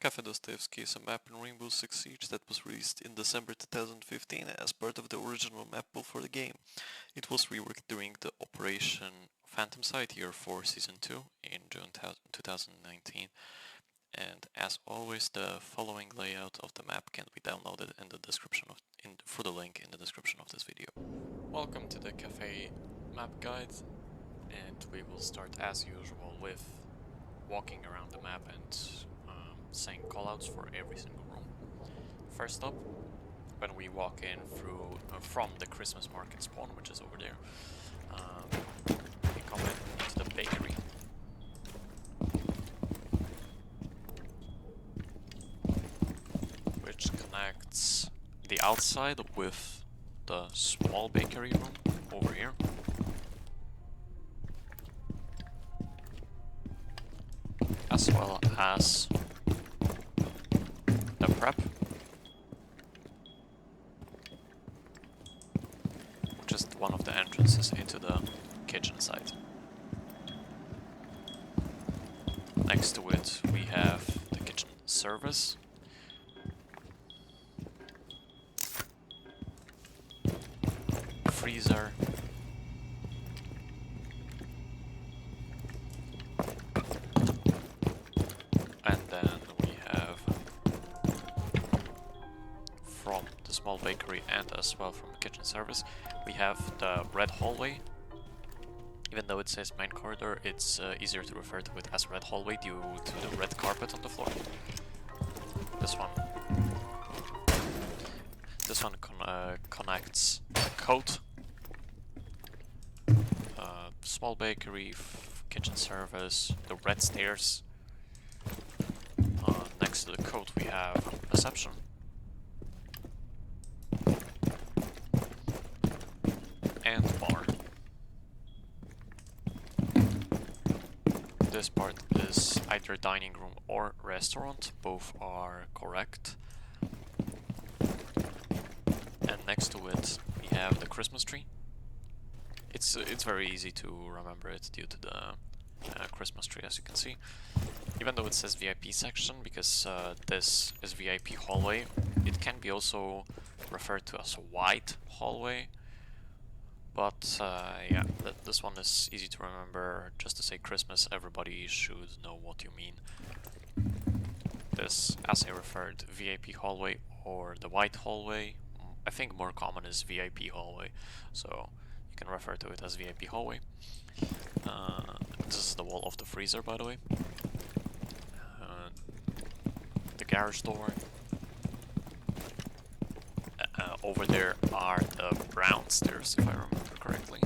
Kafe Dostoevsky is a map in Rainbow Six Siege that was released in December 2015 as part of the original map pool for the game. It was reworked during the Operation Phantom Sight Year 4 Season 2 in June 2019. And as always, the following layout of the map can be downloaded in the description through the link in the description of this video. Welcome to the Kafe map guide, and we will start as usual with walking around the map and saying callouts for every single room. First up, when we walk in from the Christmas market spawn, which is over there, we come into the bakery. Which connects the outside with the small bakery room over here. As well as the prep, which is one of the entrances into the kitchen side. Next to it we have the kitchen service, freezer, and then we have from the small bakery and as well from the kitchen service we have the red hallway. Even though it says main corridor, it's easier to refer to it as red hallway due to the red carpet on the floor. This one connects coat, small bakery, kitchen service, the red stairs. Next to the coat we have reception. And bar. This part is either dining room or restaurant, both are correct. And next to it we have the Christmas tree. It's very easy to remember it due to the Christmas tree, as you can see. Even though it says VIP section, because this is VIP hallway, it can be also referred to as white hallway. But yeah, this one is easy to remember. Just to say Christmas, everybody should know what you mean. This, as I referred, VIP hallway or the white hallway. I think more common is VIP hallway, so you can refer to it as VIP hallway. This is the wall of the freezer, by the way. The garage door. Over there are the brown stairs, if I remember correctly.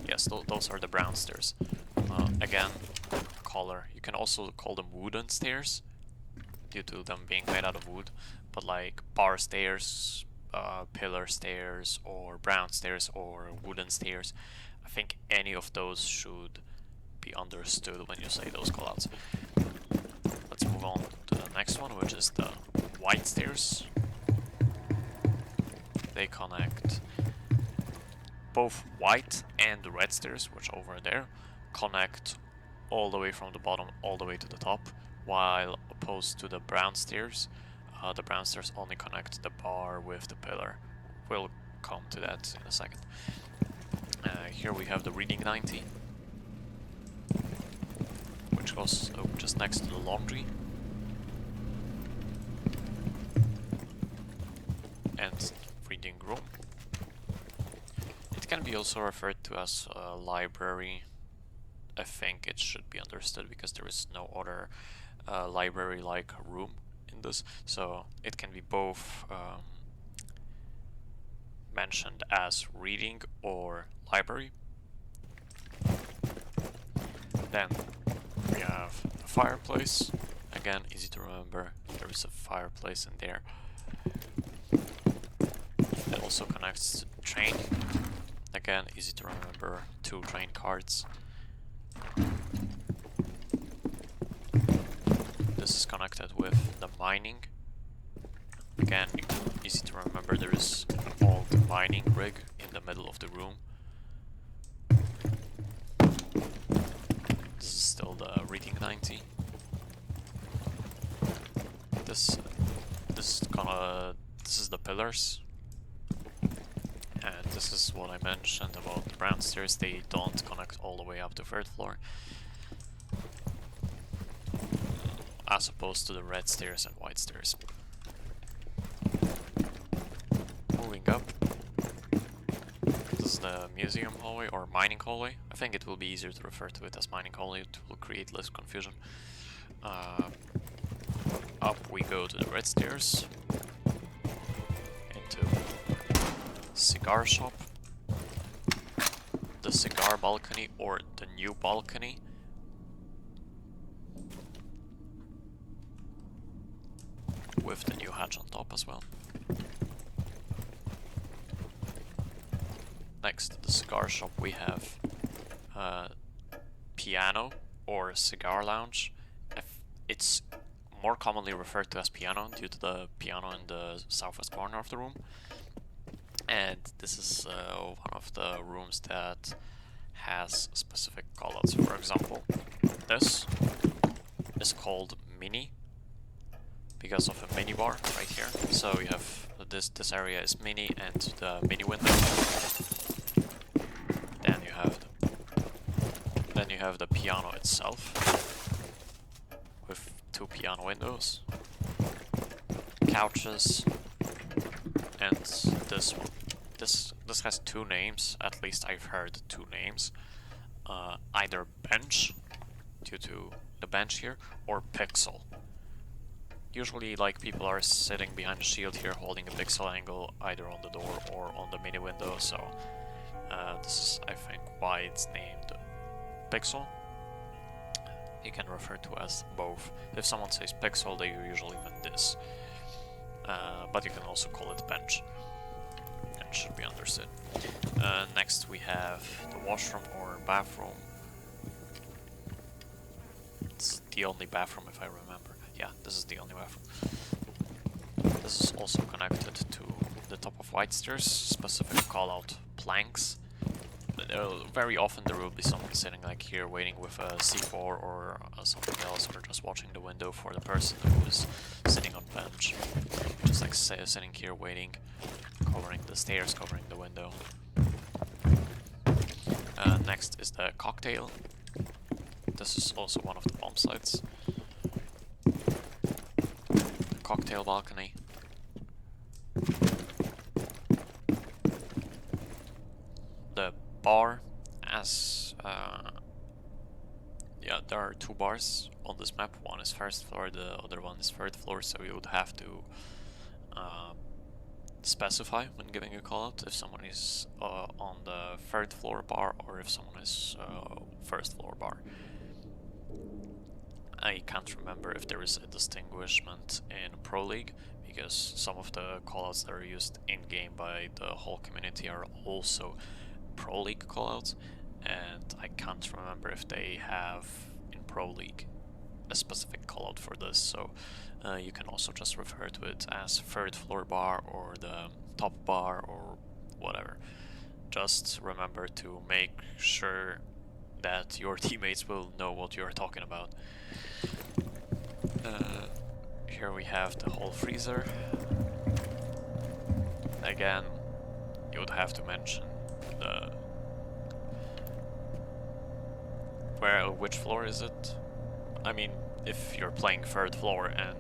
Yes, those are the brown stairs. Again, color. You can also call them wooden stairs, due to them being made out of wood. But like bar stairs, pillar stairs, or brown stairs, or wooden stairs, I think any of those should be understood when you say those callouts. Let's move on to the next one, which is the white stairs. They connect both white and red stairs, which over there connect all the way from the bottom all the way to the top, while opposed to the brown stairs only connect the bar with the pillar. We'll come to that in a second. Here we have the reading 90, which goes just next to the laundry. And reading room. It can be also referred to as a library. I think it should be understood because there is no other library-like room in this, so it can be both mentioned as reading or library. Then we have the fireplace. Again, easy to remember, there is a fireplace in there. It also connects to the train. Again, easy to remember, 2 train cards. This is connected with the mining. Again, easy to remember, there is an old mining rig in the middle of the room. This is still the reading 90. this is the pillars, and this is what I mentioned about the brown stairs. They don't connect all the way up to 3rd floor, as opposed to the red stairs and white stairs. Moving up, this is the museum hallway or mining hallway. I think it will be easier to refer to it as mining hallway. It will create less confusion. Up we go to the red stairs, into Cigar Shop, the cigar balcony or the new balcony, with the new hatch on top as well. Next to the Cigar Shop we have piano or cigar lounge. It's more commonly referred to as piano due to the piano in the southwest corner of the room. And this is one of the rooms that has specific callouts. For example, this is called mini because of a mini bar right here. So you have this area is mini and the mini window. Then you have the piano itself with 2 piano windows, couches, and this one. This has 2 names. At least I've heard 2 names. Either bench, due to the bench here, or pixel. Usually, like, people are sitting behind a shield here, holding a pixel angle either on the door or on the mini window. So this is, I think, why it's named pixel. You can refer to as both. If someone says pixel, they usually mean this. But you can also call it bench. It should be understood. Next we have the washroom or bathroom. It's the only bathroom if I remember. Yeah, this is the only bathroom. This is also connected to the top of white stairs, specific call out planks. Very often there will be someone sitting like here waiting with a C4 or something else, or just watching the window for the person who is sitting on bench. Just like sitting here waiting, covering the stairs, covering the window. Next is the cocktail. This is also one of the bomb sites. The cocktail balcony. The bar, as yeah, there are 2 bars on this map. One is 1st floor, the other one is 3rd floor, so you would have to specify when giving a call out if someone is on the 3rd floor bar or if someone is 1st floor bar. I can't remember if there is a distinguishment in Pro League, because some of the callouts that are used in-game by the whole community are also Pro League callouts, and I can't remember if they have in Pro League a specific callout for this, so you can also just refer to it as 3rd floor bar or the top bar or whatever. Just remember to make sure that your teammates will know what you're talking about. Here we have the whole freezer. Again, you would have to mention the which floor is it? I mean, if you're playing 3rd floor and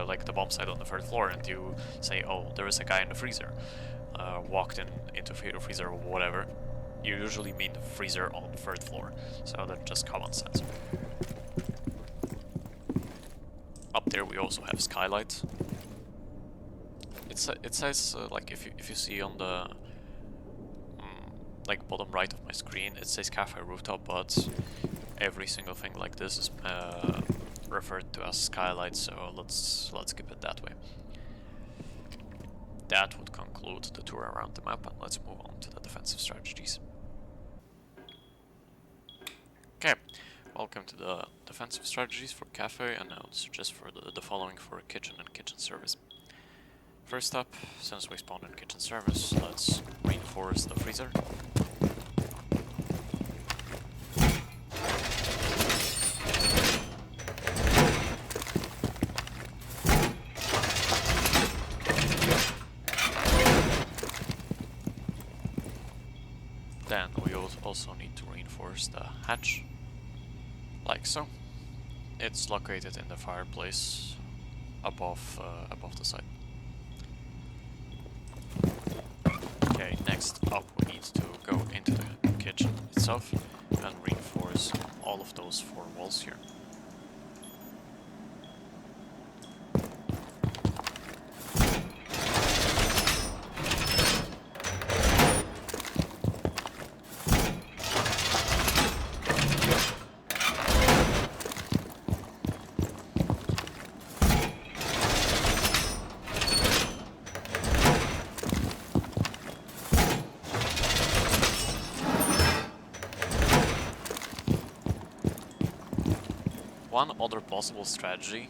like the bomb site on the 3rd floor, and you say, oh, there is a guy in the freezer, walked into the freezer or whatever, you usually mean the freezer on the 3rd floor. So that's just common sense. Up there we also have Skylights. It says like if you see on the like bottom right of my screen, it says Kafe rooftop, but every single thing like this is referred to as Skylights, so let's keep it that way. That would conclude the tour around the map, and let's move on to the defensive strategies. Okay, welcome to the defensive strategies for Kafe, and I would suggest for the following for kitchen and kitchen service. First up, since we spawned in kitchen service, let's reinforce the freezer. Then we also need to reinforce the hatch, like so. It's located in the fireplace above the side. Okay, next up we need to go into the kitchen itself and reinforce all of those 4 walls here. One other possible strategy,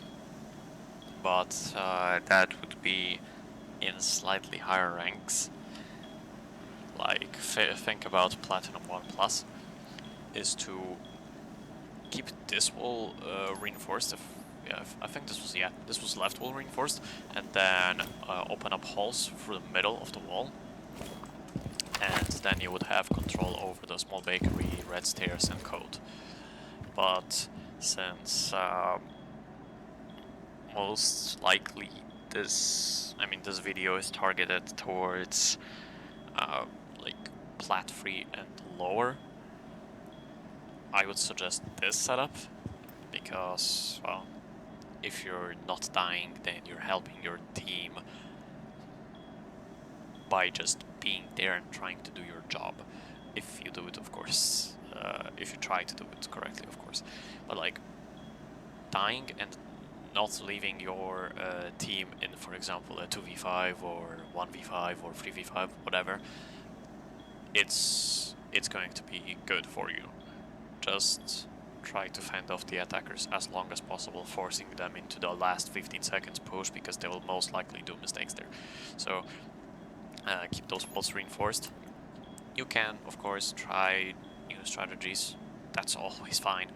but that would be in slightly higher ranks, like think about Platinum 1 Plus, is to keep this wall reinforced. I think this was left wall reinforced, and then open up holes through the middle of the wall, and then you would have control over the small bakery, red stairs, and code. But since most likely this video is targeted towards like plat 3 and lower, I would suggest this setup, because, well, if you're not dying, then you're helping your team by just being there and trying to do your job, if you do it, of course. If you try to do it correctly, of course. But like, dying and not leaving your team in, for example, a 2v5 or 1v5 or 3v5, whatever, it's going to be good for you. Just try to fend off the attackers as long as possible, forcing them into the last 15 seconds push, because they will most likely do mistakes there. So keep those walls reinforced. You can, of course, try new strategies. That's always fine,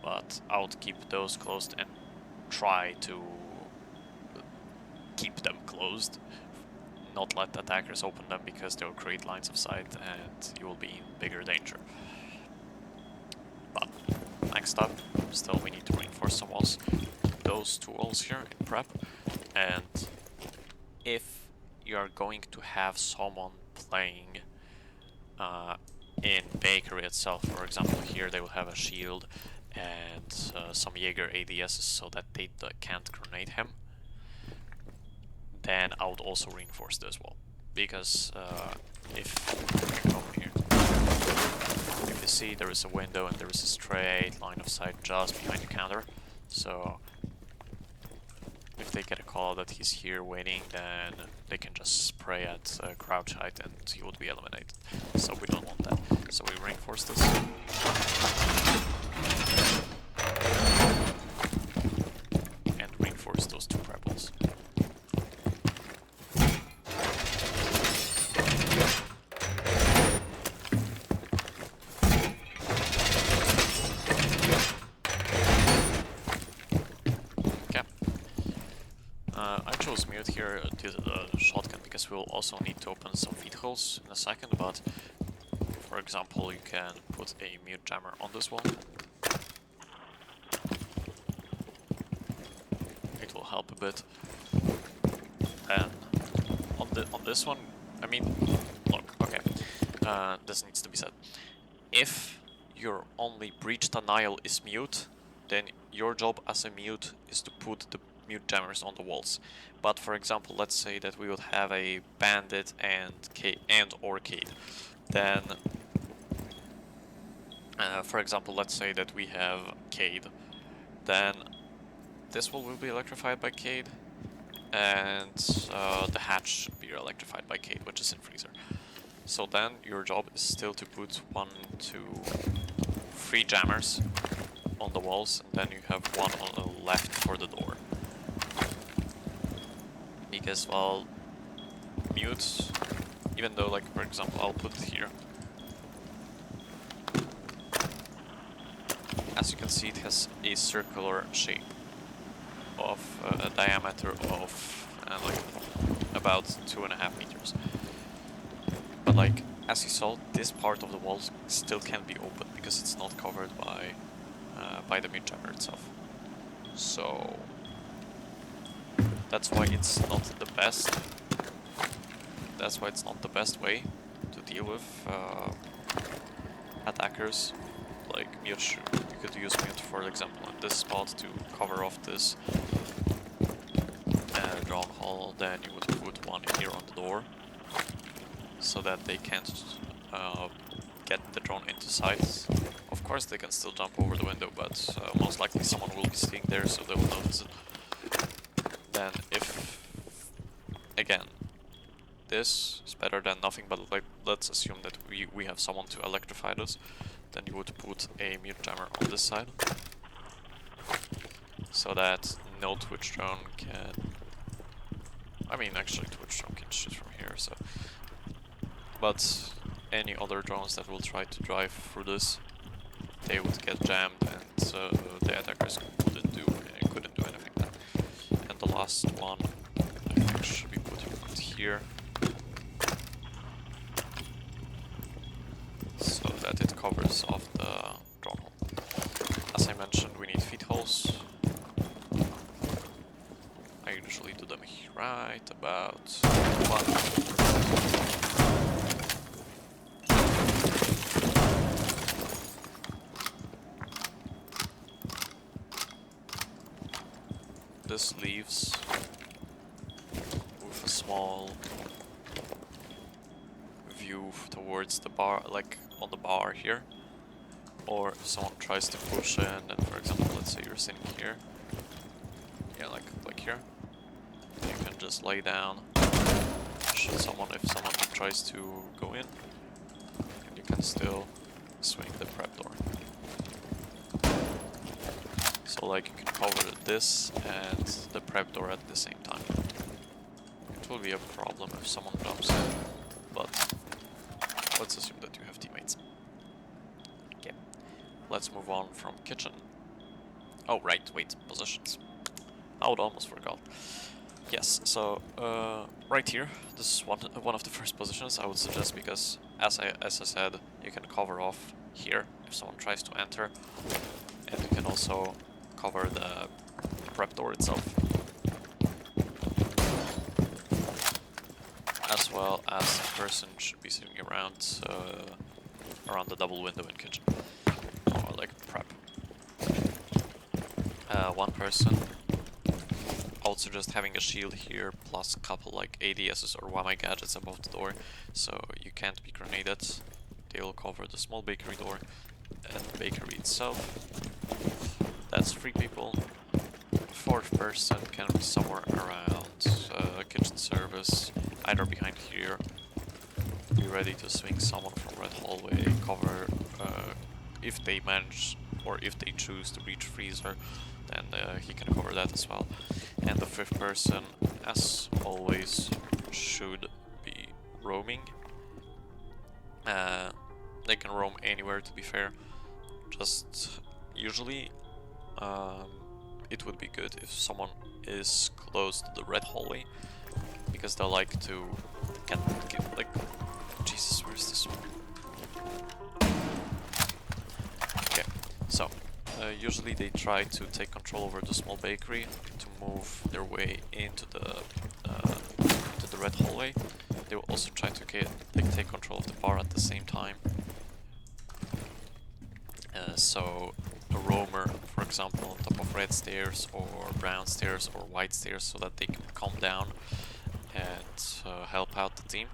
but I would keep those closed and try to keep them closed. Not let attackers open them, because they will create lines of sight and you will be in bigger danger. But next up, still we need to reinforce some walls. Those 2 walls here in prep, and if you're going to have someone playing in bakery itself, for example, here they will have a shield and some Jaeger ADSs so that they can't grenade him, then I would also reinforce this wall, because if over here, if you see, there is a window and there is a straight line of sight just behind the counter, so if they get a call that he's here waiting, then they can just spray at crouch height and he would be eliminated. So we don't want that. So we reinforce this. And reinforce those 2 rebels. I chose mute here due to the shotgun, because we'll also need to open some feed holes in a second, but for example, you can put a mute jammer on this wall. It will help a bit. And on this one, I mean, look, okay, this needs to be said. If your only breach denial is mute, then your job as a mute is to put the mute jammers on the walls. But for example, let's say that we would have a bandit and or Cade. Then, for example, let's say that we have Cade. Then this wall will be electrified by Cade, and the hatch should be electrified by Cade, which is in freezer. So then your job is still to put 1, 2, 3 jammers on the walls, and then you have 1 on the left for the door. Because, well, mute, even though, like, for example, I'll put it here. As you can see, it has a circular shape of a diameter of like about 2.5 meters. But like, as you saw, this part of the wall still can be opened because it's not covered by the mid jammer itself. So that's why it's not the best. That's why it's not the best way to deal with attackers like mute. You could use mute, for example, in this spot to cover off this drawn hole. Then you would put one here on the door so that they can't get the drone into sight. Of course they can still jump over the window, but most likely someone will be sitting there, so they will notice it. Then if, again, this is better than nothing, but like, let's assume that we have someone to electrify this, then you would put a mute jammer on this side, so that no Twitch drone can... I mean, actually Twitch drone can shoot from here, so... But any other drones that will try to drive through this, they would get jammed, and the attackers couldn't do anything then. And the last one, I think, should be put here, so that it covers off the drone hole. As I mentioned, we need feed holes. I usually do them right about one. This leaves with a small view towards the bar, like on the bar here. Or if someone tries to push in, and for example, let's say you're sitting here, yeah, like here, you can just lay down, shoot someone if someone tries to go in, and you can still swing the prep door. So like you can cover this and the prep door at the same time. It will be a problem if someone jumps in, but let's assume that you have teammates. Okay, let's move on from kitchen. Oh right, wait, positions. I would almost forgot. Yes, so right here, this is one of the first positions I would suggest, because as I said, you can cover off here if someone tries to enter, and you can also cover the prep door itself, as well as the person should be sitting around the double window in kitchen, or like prep. One person, I would suggest having a shield here plus a couple like ADSs or YMI gadgets above the door, so you can't be grenaded. They will cover the small bakery door and the bakery itself. That's 3 people. 4th person can be somewhere around kitchen service, either behind here. Be ready to swing someone from red hallway, cover if they manage or if they choose to reach freezer, then he can cover that as well. And the 5th person, as always, should be roaming. They can roam anywhere, to be fair. Just usually it would be good if someone is close to the red hallway, because they like to get like... Jesus, where's this one? Okay, so usually they try to take control over the small bakery to move their way into the red hallway. They will also try to take control of the bar at the same time. So a roamer, for example, on top of red stairs or brown stairs or white stairs, so that they can calm down and help out the team.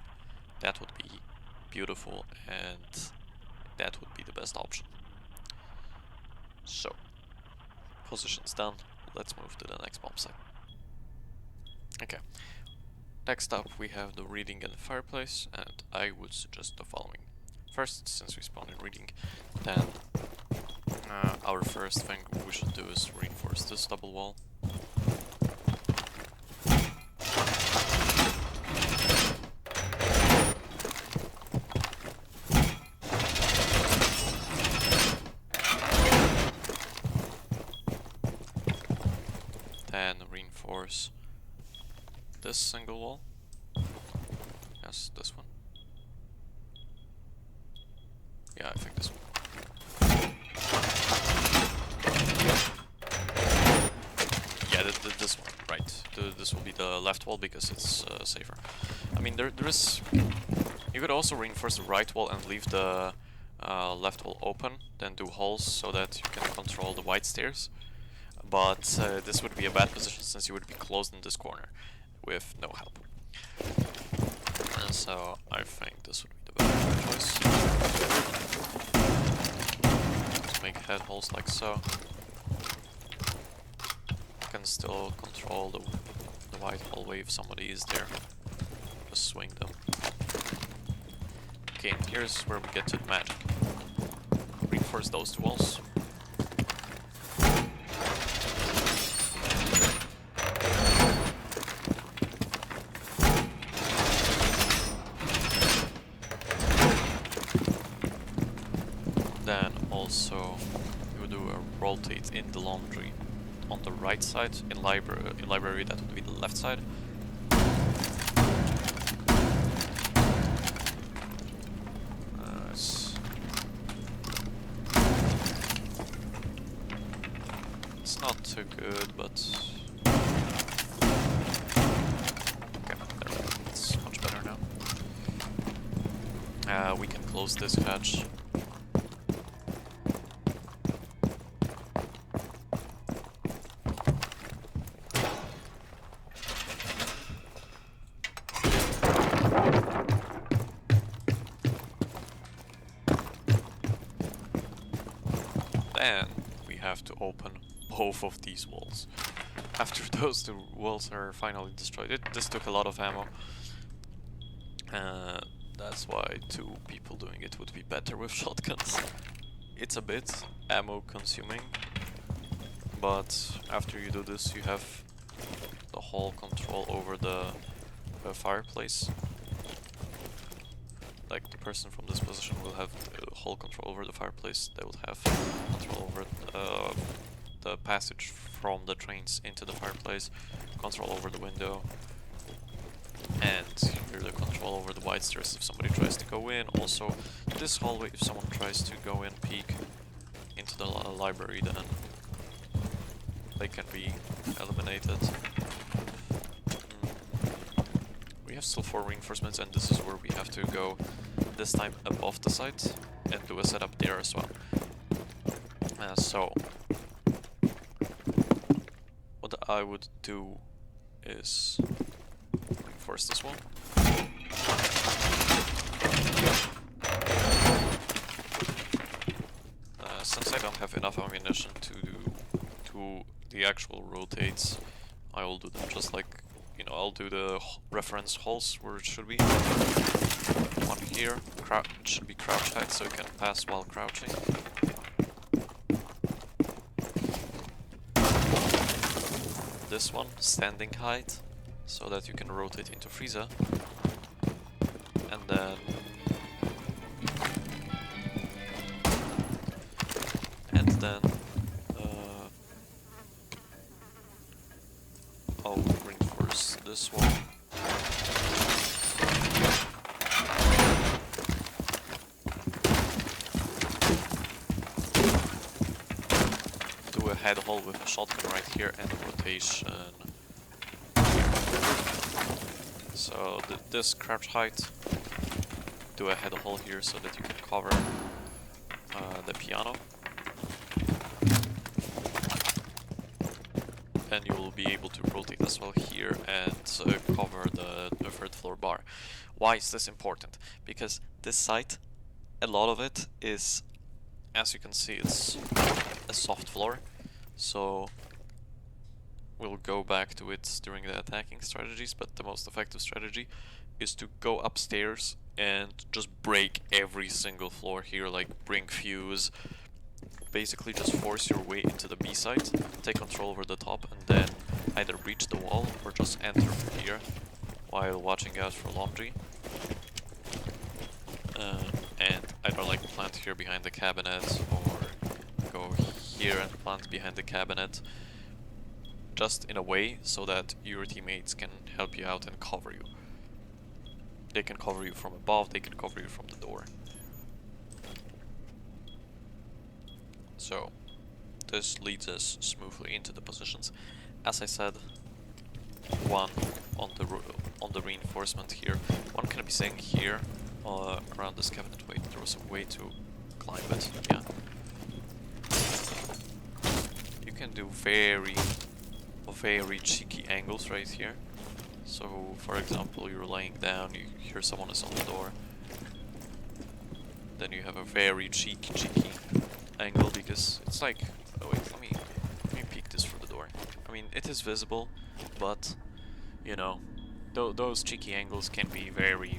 That would be beautiful, and that would be the best option. So, positions done. Let's move to the next bomb site. Okay. Next up we have the reading and the fireplace, and I would suggest the following. First, since we spawned in reading, then our first thing we should do is reinforce this double wall. Then reinforce this single wall. Yes, this one. Yeah, I think this one. Yeah, this one, right. This will be the left wall because it's safer. I mean, there is... You could also reinforce the right wall and leave the left wall open, then do holes so that you can control the white stairs. But this would be a bad position since you would be closed in this corner with no help. And so I think this would be the better choice. Just make head holes like so. You can still control the white hallway if somebody is there. Just swing them. Okay, and here's where we get to the magic. Reinforce those two walls. Then also you would do a rotate in the laundry on the right side. In library that would be the left side. It's not too good, but okay, there we go. It's much better now. We can close this hatch. Then we have to open both of these walls. After those two walls are finally destroyed. This took a lot of ammo. That's why two people doing it would be better with shotguns. It's a bit ammo consuming, but after you do this you have the whole control over the fireplace. Like the person from this position will have whole control over the fireplace. They will have control over the passage from the trains into the fireplace, control over the window, and here the control over the white stairs if somebody tries to go in. Also this hallway if someone tries to go in, peek into the library, then they can be eliminated. We have still 4 reinforcements, and this is where we have to go this time above the site and do a setup there as well. So what I would do is reinforce this one. Since I don't have enough ammunition to do the actual rotates, I will do them just like, you know, I'll do the reference holes where it should be. One here, it should be crouch height so you can pass while crouching. This one, standing height, so that you can rotate into Frieza. And then I'll reinforce this one. Do a head hole with a shotgun right here and rotation. So this crouch height, do a head hole here so that you can cover the piano. And you will be able to rotate as well here and cover the 3rd floor bar. Why is this important? Because this site, a lot of it is, as you can see, it's a soft floor. So we'll go back to it during the attacking strategies, but the most effective strategy is to go upstairs and just break every single floor here, like bring fuse. Basically just force your way into the B site, take control over the top, and then either breach the wall or just enter from here while watching out for laundry. And either like plant here behind the cabinet or go here and plant behind the cabinet, just in a way so that your teammates can help you out and cover you. They can cover you from above, they can cover you from the door. So this leads us smoothly into the positions. As I said, one on the reinforcement here. One can be saying here around this cabinet. Wait, there was a way to climb it. Yeah. You can do very cheeky angles right here. So, for example, you're laying down, you hear someone is on the door. Then you have a very cheeky angle because it's like, oh wait, let me peek this through the door. I mean, it is visible, but you know, those cheeky angles can be very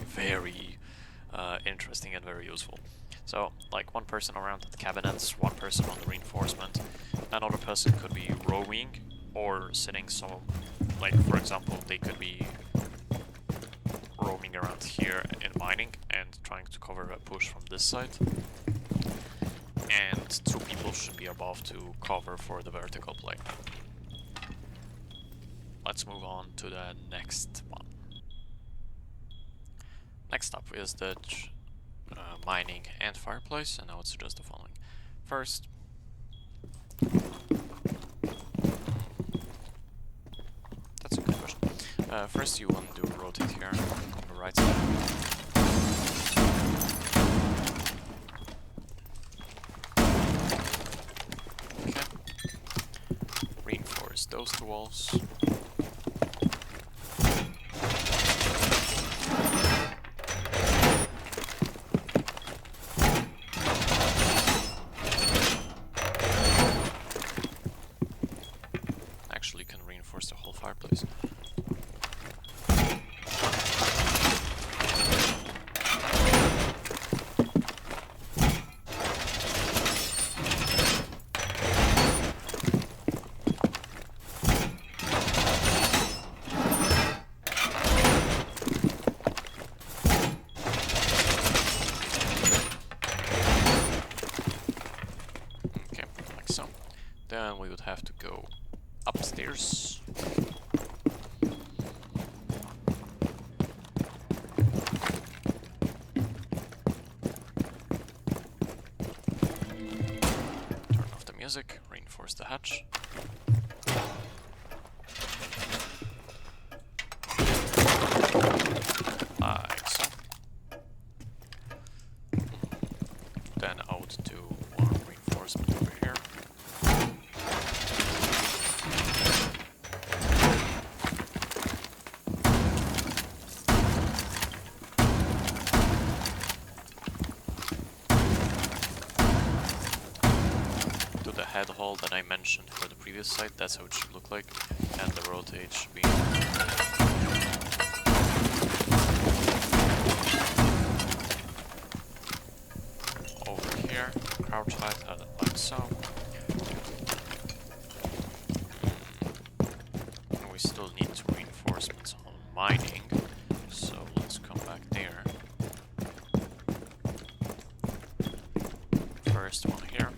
interesting and very useful. So, like one person around the cabinets, one person on the reinforcement, another person could be rowing or sitting some, like for example, they could be roaming around here in mining and trying to cover a push from this side. And two people should be above to cover for the vertical play. Let's move on to the next one. Next up is the mining and fireplace, and I would suggest the following. First, that's a good question. First you want to rotate here on the right side. Okay. Reinforce those two walls. Actually can reinforce the whole fireplace. Then we would have to go upstairs. Turn off the music, reinforce the hatch. Like so. Then I would do one reinforcement over here. Head hole that I mentioned for the previous site, that's how it should look like, and the rotate should be over here, crouch height like so. And we still need two reinforcements on mining, so let's come back there. First one here.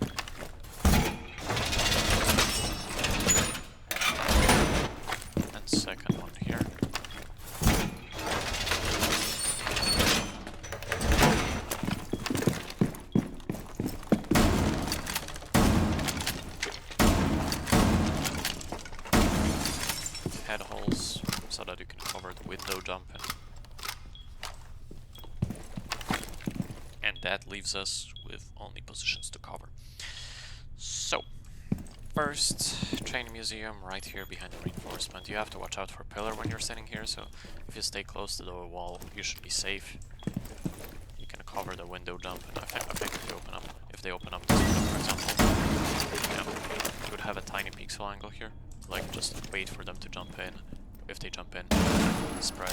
Second one here. Head holes so that you can cover the window jump in. And that leaves us with only positions to cover. So, first, train museum right here behind the reinforcement. You have to watch out for pillar when you're sitting here, so if you stay close to the wall, you should be safe. You can cover the window jump, and I think if they open up this window, for example, yeah, you would have a tiny pixel angle here. Like, just wait for them to jump in. If they jump in, spray.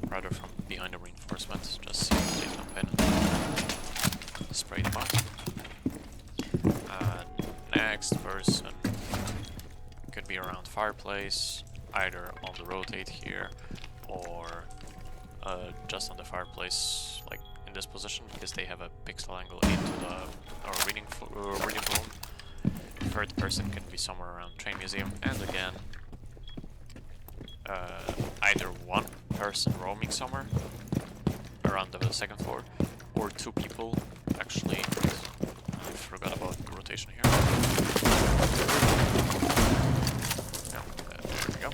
Rather from behind the reinforcement, just see if they jump in. Spray them out. Next person could be around fireplace, either on the rotate here or just on the fireplace, like in this position, because they have a pixel angle into the reading room. Third person can be somewhere around train museum, and again, either one person roaming somewhere around the second floor, or two people actually forgot about the rotation here. Yeah, there we go.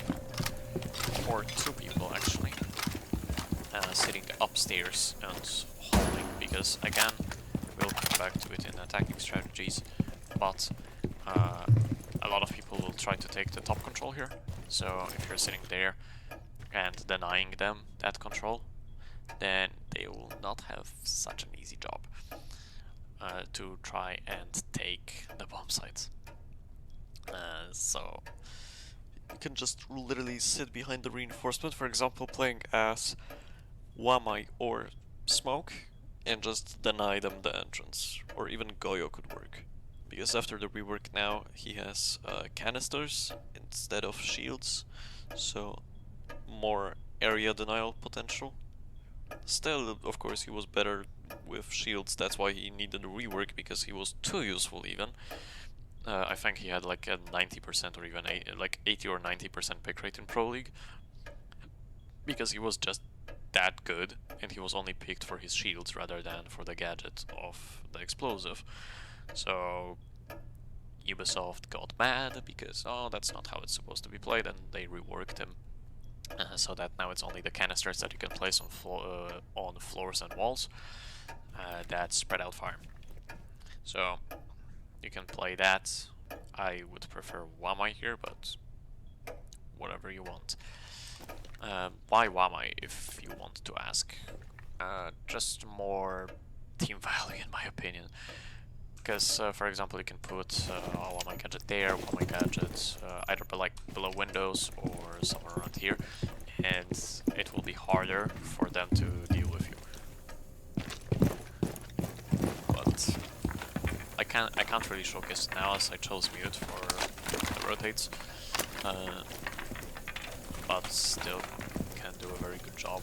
Or two people actually. Sitting upstairs and holding, because again, we'll come back to it in attacking strategies, but a lot of people will try to take the top control here. So if you're sitting there and denying them that control, then they will not have such an easy job to try and take the bomb sites. So you can just literally sit behind the reinforcement, for example playing as Wamai or Smoke, and just deny them the entrance. Or even Goyo could work, because after the rework now he has canisters instead of shields, so more area denial potential. Still, of course, he was better with shields, that's why he needed a rework, because he was too useful even. I think he had like a 90% or even like 80 or 90% pick rate in Pro League, because he was just that good, and he was only picked for his shields rather than for the gadget of the explosive. So Ubisoft got mad because, oh, that's not how it's supposed to be played, and they reworked him so that now it's only the canisters that you can place on floors and walls that spread out fire. So you can play that. I would prefer Wamai here, but whatever you want. Why Wamai, if you want to ask? Just more team value in my opinion. Because, for example, you can put Wamai gadget there, Wamai gadget either below windows or somewhere around here, and it will be harder for them to deal with you. But I can't really showcase it now, as I chose mute for the rotates. But still can do a very good job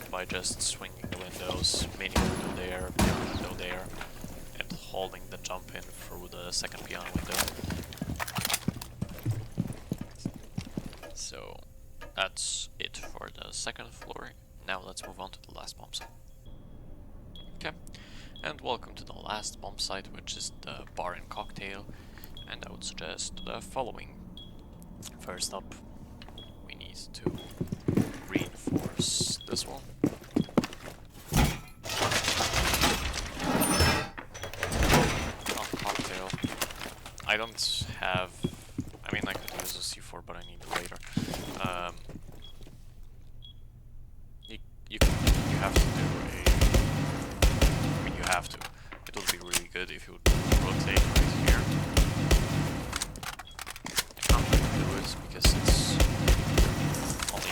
by just swinging the windows, mini window there, big window there, and holding the jump in through the second piano window. So that's it for the second floor. Now let's move on to the last bomb site. Okay, and welcome to the last bomb site, which is the bar and cocktail. And I would suggest the following. First up, we need to reinforce this one. Oh, cocktail. I don't have... I mean, I could use a C4, but I need it later. You have to do a... I mean, you have to. It would be really good if you would rotate right here. Because it's only a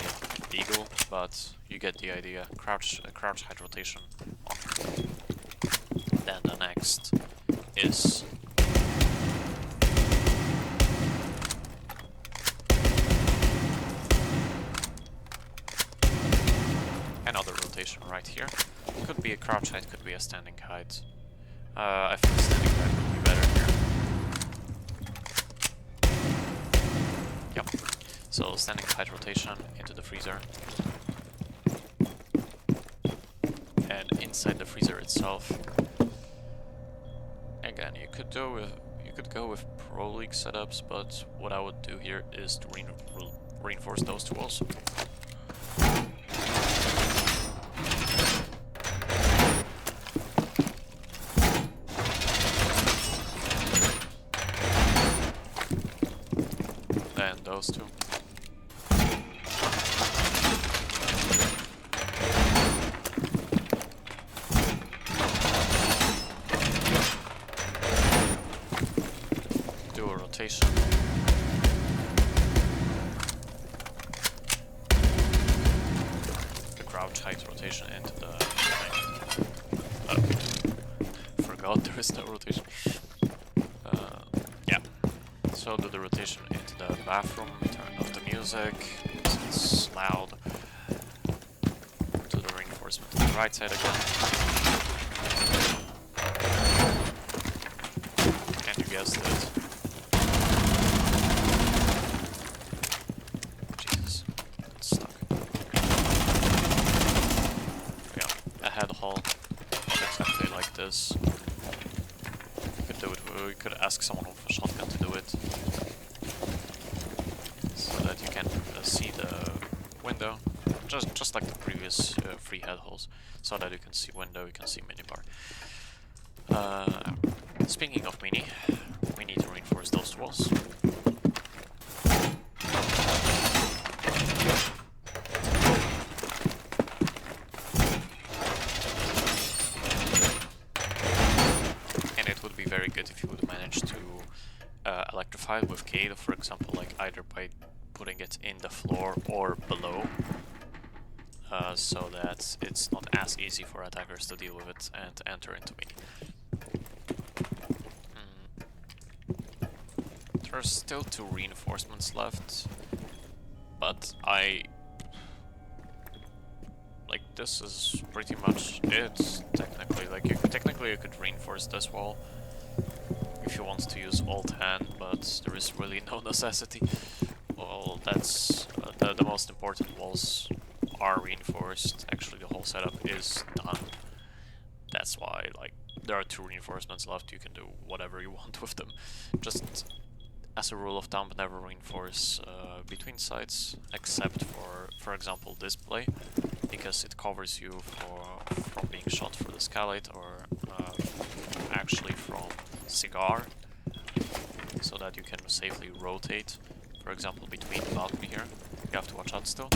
eagle, but you get the idea. Crouch height rotation on. Then the next is another rotation right here. Could be a crouch height, could be a standing height. I think standing height would be better here. Yep. So standing height rotation into the freezer, and inside the freezer itself. Again, you could go with Pro League setups, but what I would do here is to reinforce those two also. Then those two. Do a rotation. The crouch height rotation into the... forgot there is no rotation. Yeah. So do the rotation into the bathroom, turn off the music, because it's loud. Do the reinforcement to the right side again. And you guessed it. Jesus, it's stuck. Yeah, a head haul. this. You could do it. You could ask someone with a shotgun to do it, so that you can see the window, just like the previous 3 headholes, so that you can see window, you can see minibar. Speaking of mini, we need to reinforce those walls. And it would be very good if you would manage to electrify it with Kale, for example, like either by putting it in the floor or below, so that it's not as easy for attackers to deal with it and enter into mini. There's still 2 reinforcements left, but like, this is pretty much it, technically. Like, technically you could reinforce this wall if you want to use Alt-N, but there is really no necessity. Well, that's the most important walls are reinforced. Actually, the whole setup is done. That's why, like, there are 2 reinforcements left. You can do whatever you want with them. Just as a rule of thumb, never reinforce between sides, except for example, display, because it covers you from being shot through the skylight, or actually from cigar, so that you can safely rotate. For example, between the balcony here, you have to watch out still.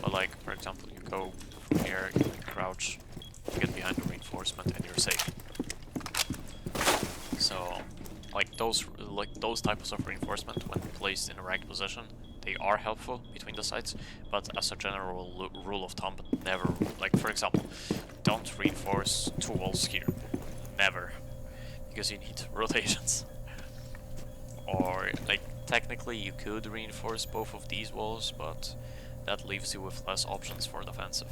But like, for example, you go from here, you crouch, you get behind the reinforcement, and you're safe. So, like those types of reinforcement, when placed in the right position, they are helpful between the sides. But as a general rule of thumb, never, like, for example, don't reinforce 2 walls here. Never, because you need rotations. Or, like, technically you could reinforce both of these walls, but that leaves you with less options for defensive.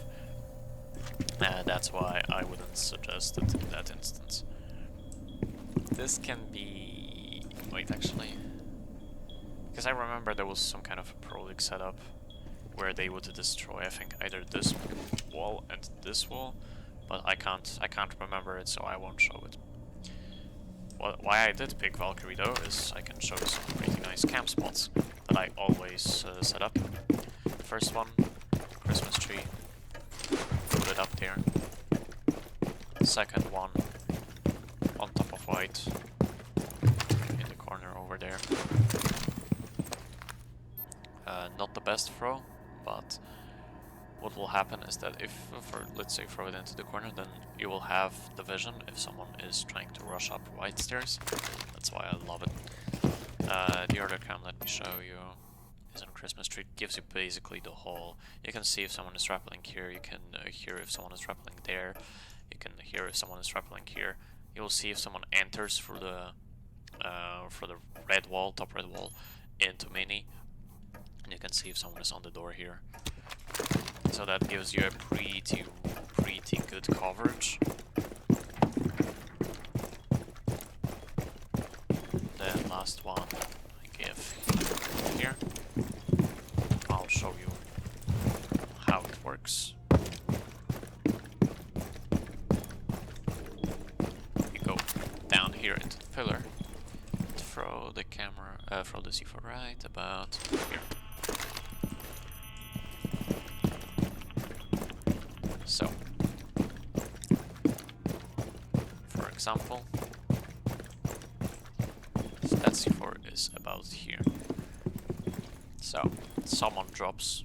That's why I wouldn't suggest it in that instance. This can be... wait, actually... because I remember there was some kind of a Pro League setup where they would destroy, I think, either this wall and this wall, but I can't remember it, so I won't show it. Why I did pick Valkyrie though is I can show you some pretty nice camp spots that I always set up. The first one, Christmas tree, put it up there. Second one, on top of white, in the corner over there. Not the best throw, but what will happen is that if, let's say, throw it into the corner, then you will have the vision if someone is trying to rush up white stairs. That's why I love it. The other cam, let me show you, is on Christmas tree. It gives you basically the whole... you can see if someone is rappelling here, you can hear if someone is rappelling there, you can hear if someone is rappelling here. You will see if someone enters through the red wall, top red wall, into mini, and you can see if someone is on the door here. So that gives you a pretty good coverage. The last one I give here. I'll show you how it works. You go down here into the pillar, throw the camera, throw the C4 right about here. So, for example, that C4 is about here. So, someone drops,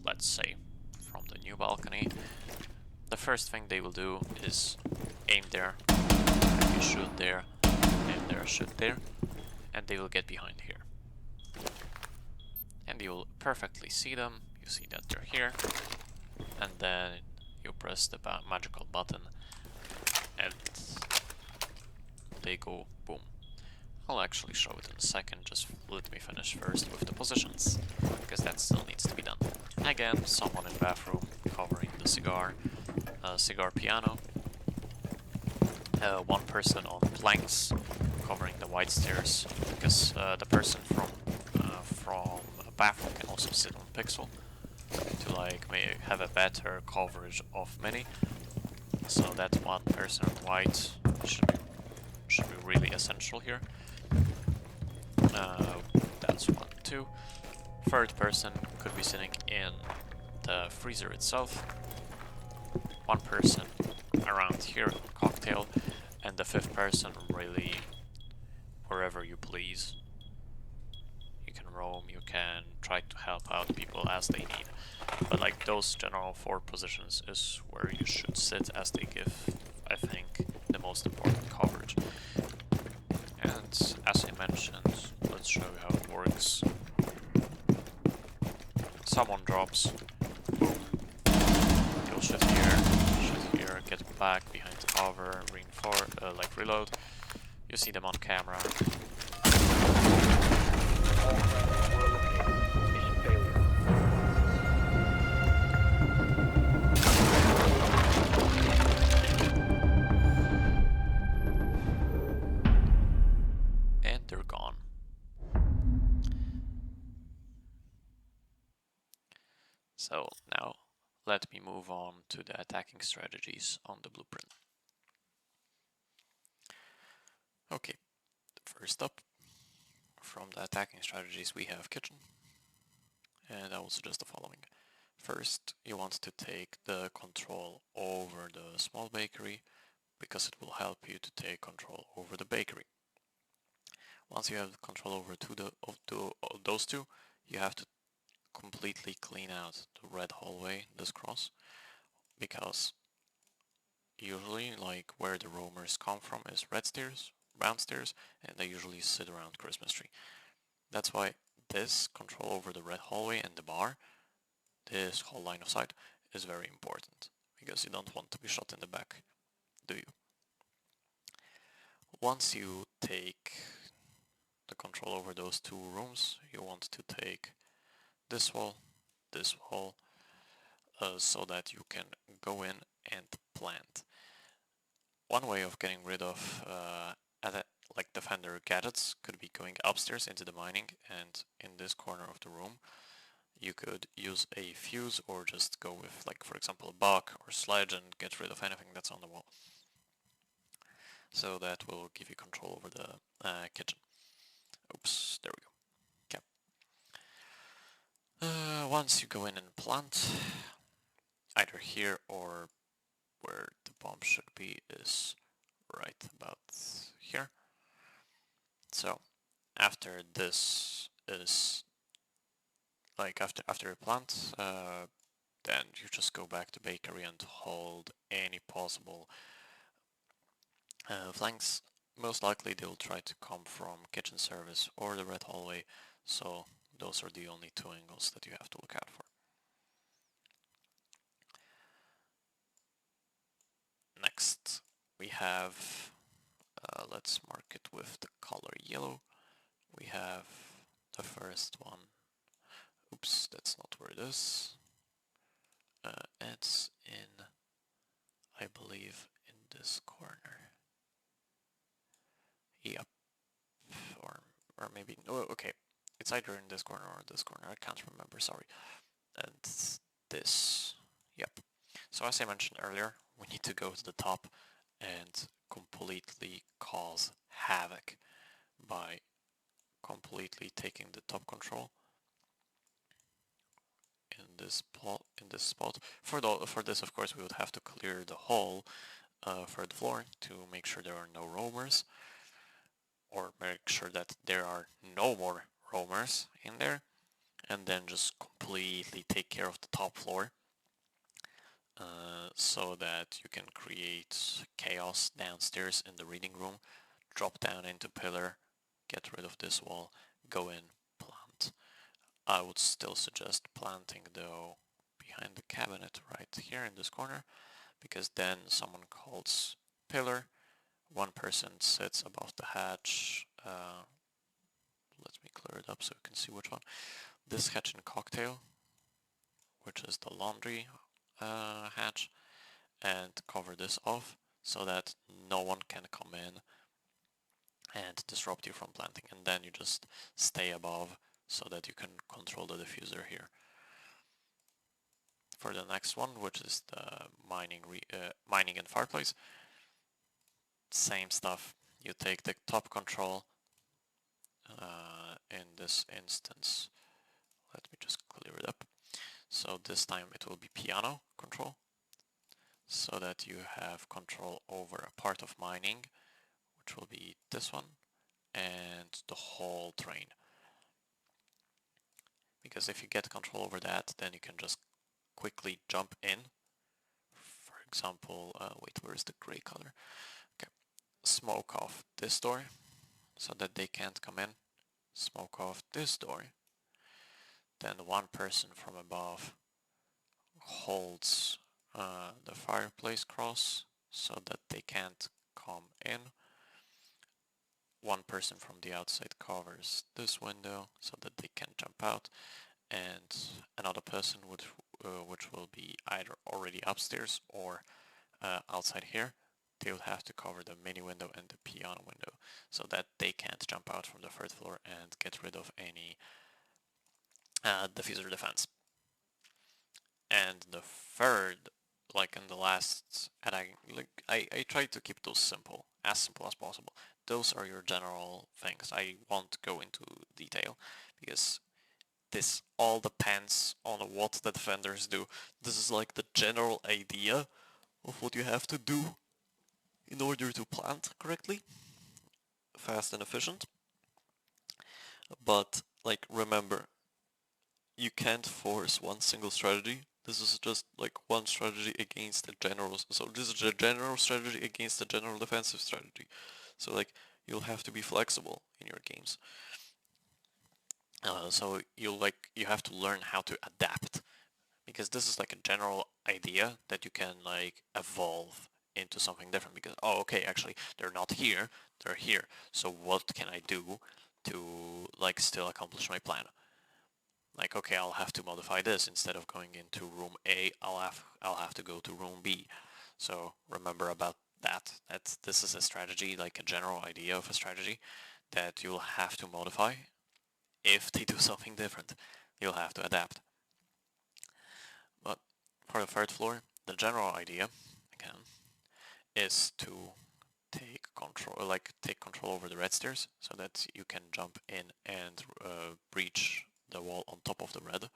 let's say, from the new balcony. The first thing they will do is aim there, you shoot there, aim there, shoot there, and they will get behind here. And you will perfectly see them, you see that they're here, and then you press the magical button and they go boom. I'll actually show it in a second, just let me finish first with the positions, because that still needs to be done. Again, someone in bathroom covering the cigar piano, one person on planks covering the white stairs, because the person from a bathroom can also sit on pixel to like have a better coverage of mini. So that one person on white should be really essential here. That's 1, 2. Third person could be sitting in the freezer itself. One person around here, cocktail, and the fifth person really wherever you please. You can roam, you can try to help out people as they need. But like those general 4 positions is where you should sit, as they give, I think, the most important coverage. And as I mentioned, let's show you how it works. Someone drops, boom, you'll shift here, get back behind cover, reinforce, like reload. You see them on camera. And they're gone. So now let me move on to the attacking strategies on the blueprint. Okay, first up, from the attacking strategies we have kitchen, and I will suggest the following. First, you want to take the control over the small bakery, because it will help you to take control over the bakery. Once you have control over those two, you have to completely clean out the red hallway, this cross, because usually like where the roamers come from is red stairs, brown stairs, and they usually sit around Christmas tree. That's why this control over the red hallway and the bar, this whole line of sight, is very important, because you don't want to be shot in the back, do you? Once you take the control over those 2 rooms, you want to take this wall, so that you can go in and plant. One way of getting rid of like defender gadgets could be going upstairs into the mining, and in this corner of the room you could use a fuse or just go with, like, for example, a buck or sledge and get rid of anything that's on the wall. So that will give you control over the kitchen. Oops, there we go. Okay. Once you go in and plant, either here or where the bomb should be is right about here. So after this is like after you plant, then you just go back to bakery and hold any possible flanks. Most likely they will try to come from kitchen service or the red hallway, so those are the only 2 angles that you have to look out for. Next we have, let's mark it with the color yellow, we have the first one. Oops, that's not where it is. It's in, I believe, in this corner. Yep. Or maybe, oh, okay. It's either in this corner or this corner, I can't remember, sorry. And this, yep. So as I mentioned earlier, we need to go to the top and completely cause havoc by completely taking the top control in this spot. For this, of course, we would have to clear the whole third floor to make sure there are no roamers, or make sure that there are no more roamers in there, and then just completely take care of the top floor, so that you can create chaos downstairs in the reading room, drop down into pillar, get rid of this wall, go in, plant. I would still suggest planting though behind the cabinet right here in this corner, because then someone calls pillar, one person sits above the hatch. Let me clear it up so you can see which one. This hatch in cocktail, which is the laundry hatch, and cover this off so that no one can come in and disrupt you from planting, and then you just stay above so that you can control the diffuser here. for the next one, which is the mining and fireplace. Same stuff. You take the top control. In this instance, let me just clear it up. So this time it will be piano control, so that you have control over a part of mining, which will be this one, and the whole train. Because if you get control over that, then you can just quickly jump in. For example, wait, where's the gray color? Okay, smoke off this door, so that they can't come in. Smoke off this door. Then one person from above holds the fireplace cross so that they can't come in. One person from the outside covers this window so that they can jump out, and another person which will be either already upstairs or outside here, they will have to cover the mini window and the piano window so that they can't jump out from the third floor and get rid of any diffuser defense. And the third, like in the last, and I try to keep those simple as possible. Those are your general things. I won't go into detail because this all depends on what the defenders do. This is like the general idea of what you have to do in order to plant correctly, fast and efficient. But like remember, you can't force one single strategy. This is just like one strategy against a general. So this is a general strategy against a general defensive strategy. So like you'll have to be flexible in your games. So you have to learn how to adapt, because this is like a general idea that you can like evolve into something different. Because oh, okay, actually they're not here, they're here. So what can I do to like still accomplish my plan? Like, okay, I'll have to modify this. Instead of going into room A, I'll have to go to room B. So remember about that. This is a strategy, like a general idea of a strategy that you'll have to modify if they do something different. You'll have to adapt. But for the third floor, the general idea, again, is to take control over the red stairs so that you can jump in and breach the wall on top of the red,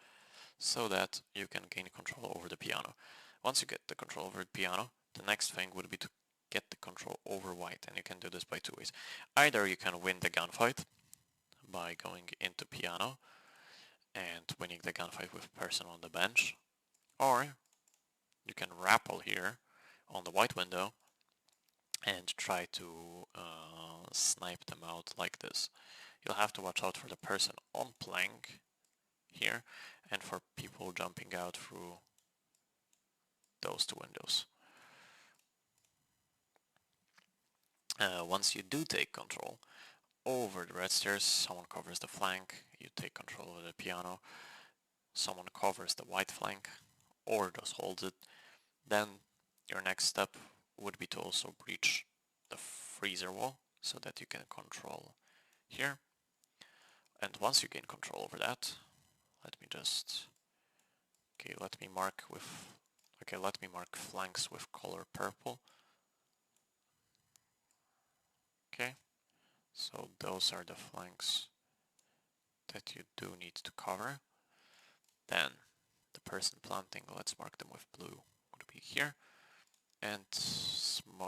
so that you can gain control over the piano. Once you get the control over the piano, the next thing would be to get the control over white, and you can do this by two ways. Either you can win the gunfight by going into piano and winning the gunfight with a person on the bench, or you can rappel here on the white window and try to snipe them out like this. You'll have to watch out for the person on plank here and for people jumping out through those two windows. Once you do take control over the red stairs, someone covers the flank, you take control of the piano, someone covers the white flank or just holds it, then your next step would be to also breach the freezer wall so that you can control here. And once you gain control over that, let me mark flanks with color purple. Okay, so those are the flanks that you do need to cover. Then the person planting, let's mark them with blue, would be here. And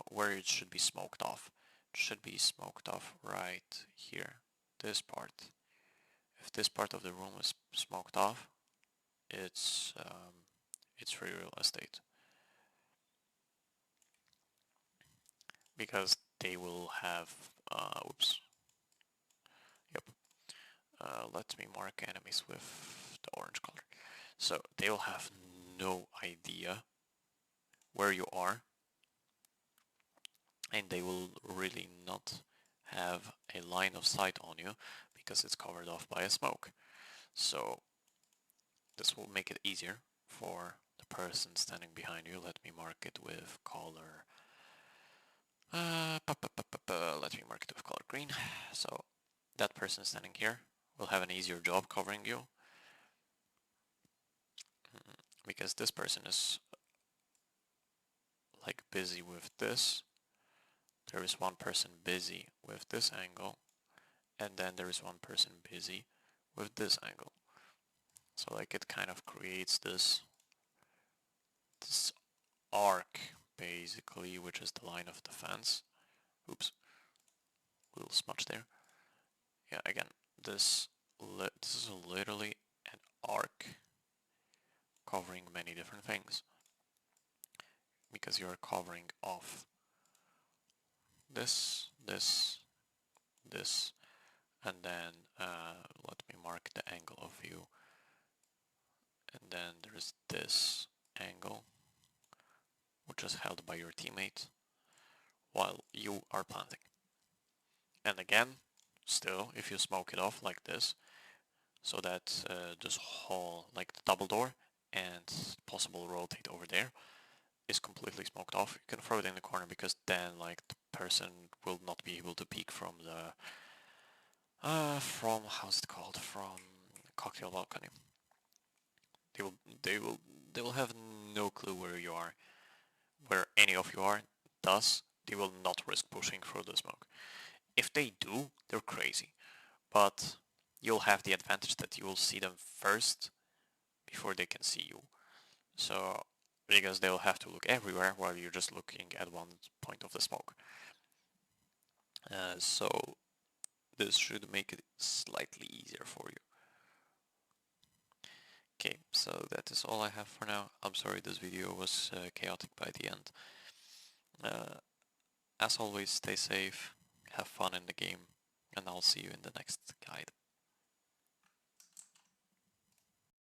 where it should be smoked off. It should be smoked off right here, this part. If this part of the room is smoked off, it's free real estate. Because they will have, let me mark enemies with the orange color. So they will have no idea where you are, and they will really not have a line of sight on you because it's covered off by a smoke. So this will make it easier for the person standing behind you. Let me mark it with color let me mark it with color green. So that person standing here will have an easier job covering you. because this person is like busy with this. There is one person busy with this angle, and then there is one person busy with this angle. So like it kind of creates this arc basically, which is the line of defense. Oops, a little smudge there. Yeah, again, this is literally an arc covering many different things, because you're covering off this, and then let me mark the angle of view, and then there's this angle, which is held by your teammate while you are planting. And again, still, if you smoke it off like this, so that this whole, like the double door and possible rotate over there is completely smoked off, you can throw it in the corner, because then like the person will not be able to peek from the from how's it called, from cocktail balcony. They will have no clue where you are, where any of you are. Thus, they will not risk pushing through the smoke. If they do, they're crazy. But you'll have the advantage that you will see them first before they can see you. So, because they'll have to look everywhere while you're just looking at one point of the smoke. So this should make it slightly easier for you. Okay, so that is all I have for now. I'm sorry this video was chaotic by the end. As always, stay safe, have fun in the game, and I'll see you in the next guide.